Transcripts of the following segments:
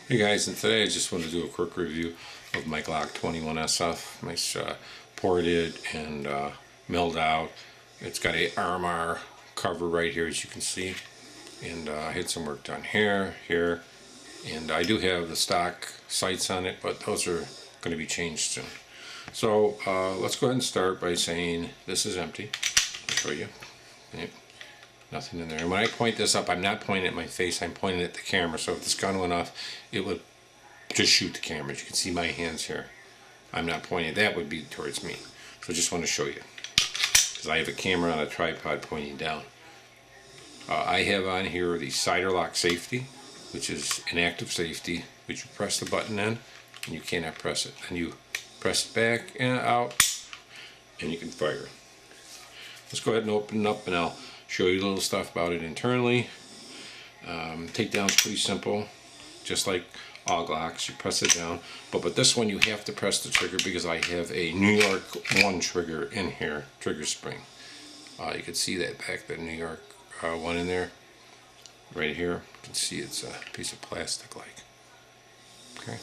Hey guys, and today I just want to do a quick review of my Glock 21SF. Nice ported and milled out. It's got a RMR cover right here, as you can see, and I had some work done here, and I do have the stock sights on it, but those are going to be changed soon. So let's go ahead and start by saying this is empty. I'll show you. Yep. Nothing in there. And when I point this up, I'm not pointing at my face, I'm pointing at the camera. So if this gun went off, it would just shoot the camera. As you can see my hands here. I'm not pointing, that would be towards me. So I just want to show you. Because I have a camera on a tripod pointing down. I have on here the cider lock safety, which is an active safety, which you press the button in, and you cannot press it. And you press it back and out, and you can fire. Let's go ahead and open it up, and I'll show you a little stuff about it internally. Takedown's pretty simple, just like all Glocks. You press it down, but this one you have to press the trigger because I have a New York 1 trigger in here, trigger spring. You can see that back, the New York 1 in there, right here. You can see it's a piece of plastic like. Okay,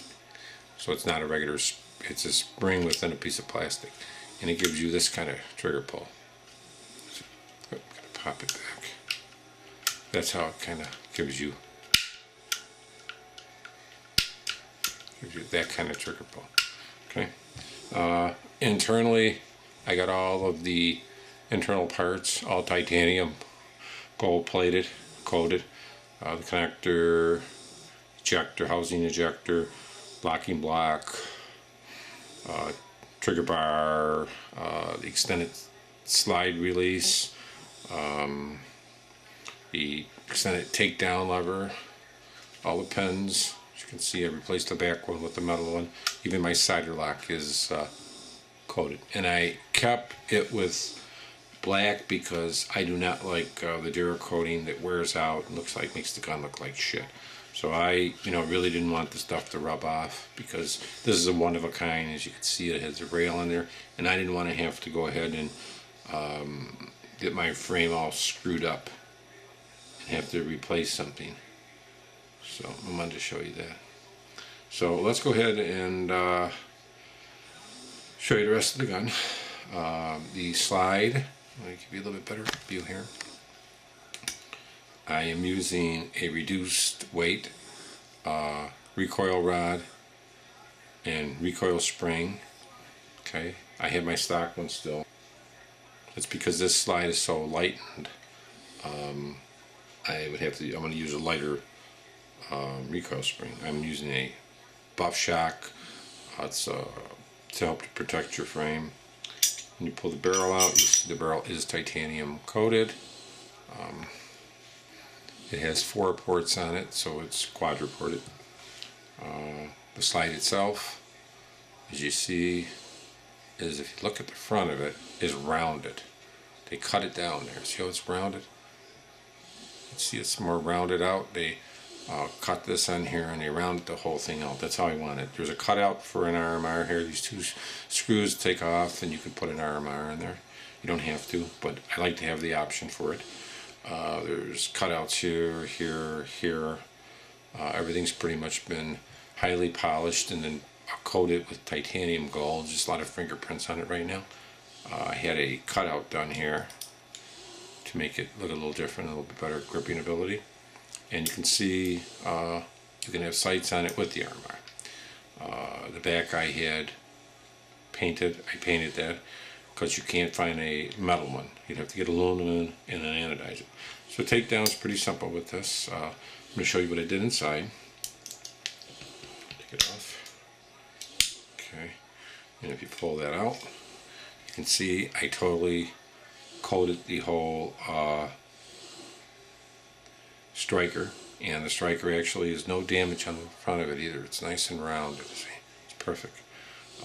so it's not a regular, it's a spring within a piece of plastic, and it gives you this kind of trigger pull. Pop it back. That's how it kind of gives you that kind of trigger pull. Okay. Internally, I got all of the internal parts, all titanium, gold plated, coated. The connector, ejector, housing ejector, locking block, trigger bar, the extended slide release. The extended takedown lever, all the pins. As you can see, I replaced the back one with the metal one. Even my cider lock is coated, and I kept it with black because I do not like the Dura coating that wears out and makes the gun look like shit. So I, really didn't want the stuff to rub off because this is a one of a kind. As you can see, it has a rail in there, and I didn't want to have to go ahead and get my frame all screwed up and have to replace something. So I wanted to show you that. So let's go ahead and show you the rest of the gun. The slide, let me give you a little bit better view here. I am using a reduced weight recoil rod and recoil spring. Okay, I have my stock one still. It's because this slide is so lightened. I'm going to use a lighter recoil spring. I'm using a buff shock. It's to help to protect your frame. When you pull the barrel out, you see the barrel is titanium coated. It has 4 ports on it, so it's quadruported. The slide itself, as you see, is, if you look at the front of it, is rounded. They cut it down there. See how it's rounded? You see it's more rounded out. They cut this on here and they rounded the whole thing out. That's how I want it. There's a cutout for an RMR here. These 2 screws take off and you can put an RMR in there. You don't have to, but I like to have the option for it. There's cutouts here, here. Everything's pretty much been highly polished and then coated with titanium gold. Just a lot of fingerprints on it right now. I had a cutout done here to make it look a little different, a little bit better gripping ability. And you can see you can have sights on it with the RMR. The back I had painted. I painted that because you can't find a metal one. You'd have to get aluminum and then anodize it. So takedown's pretty simple with this. I'm going to show you what I did inside. Take it off. Okay. And if you pull that out, you can see I totally coated the whole striker, and the striker actually is no damage on the front of it either. It's nice and rounded. See, it's perfect.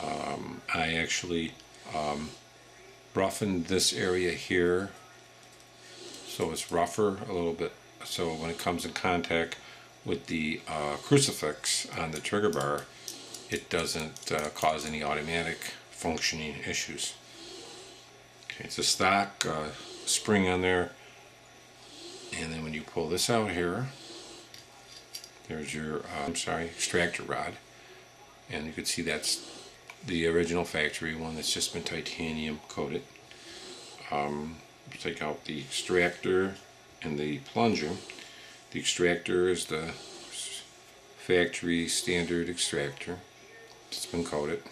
I actually roughened this area here so it's rougher a little bit, so when it comes in contact with the crucifix on the trigger bar, it doesn't cause any automatic functioning issues. Okay, it's a stock spring on there, and then when you pull this out here, There's your extractor rod, and you can see that's the original factory one that's just been titanium coated. Take out the extractor and the plunger. The extractor is the factory standard extractor that's been coated,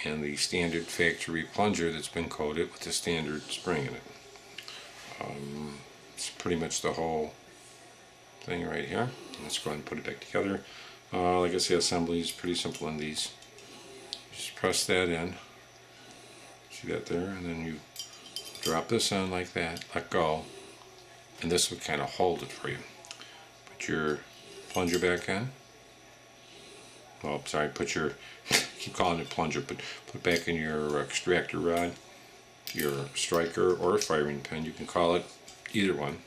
and the standard factory plunger that's been coated with the standard spring in it. It's pretty much the whole thing right here. Let's go ahead and put it back together. Like I say, assembly is pretty simple in these. Just press that in. See that there? And then you drop this in like that, let go, and this would kind of hold it for you. Put your plunger back in. Oh, sorry, put your, keep calling it plunger, but put back in your extractor rod, your striker, or a firing pin. You can call it either one.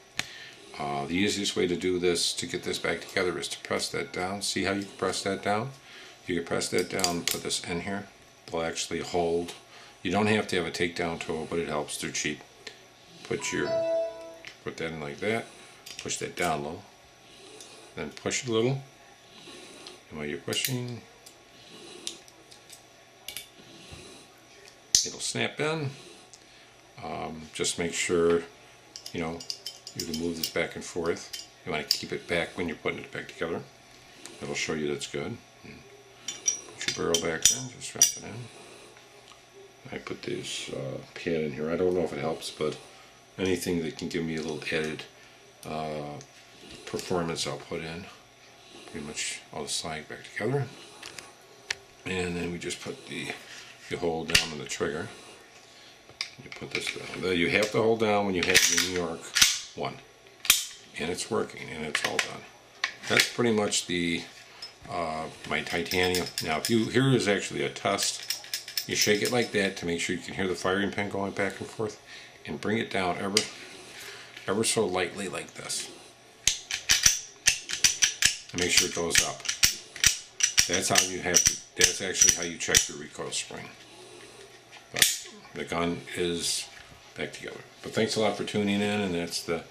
The easiest way to do this, to get this back together, is to press that down. See how you can press that down? You can press that down and put this in here. It'll actually hold. You don't have to have a takedown tool, but it helps. They're cheap. Put that in like that. Push that down a little. Then push it a little. And while you're pushing, it'll snap in. Just make sure, you can move this back and forth. You want to keep it back when you're putting it back together. It'll show you that's good. Put your barrel back in, just drop it in. I put this pad in here. I don't know if it helps, but anything that can give me a little added performance I'll put in. Pretty much all the slag back together. And then we just put you hold down on the trigger. You put this down. You have to hold down when you have the New York one. And it's working, and it's all done. That's pretty much the my titanium. Now, here is actually a test. You shake it like that to make sure you can hear the firing pin going back and forth, and bring it down ever so lightly like this. And make sure it goes up. That's how you have to. That's actually how you check your recoil spring. But the gun is back together. But thanks a lot for tuning in, and that's the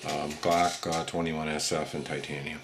Glock 21SF in titanium.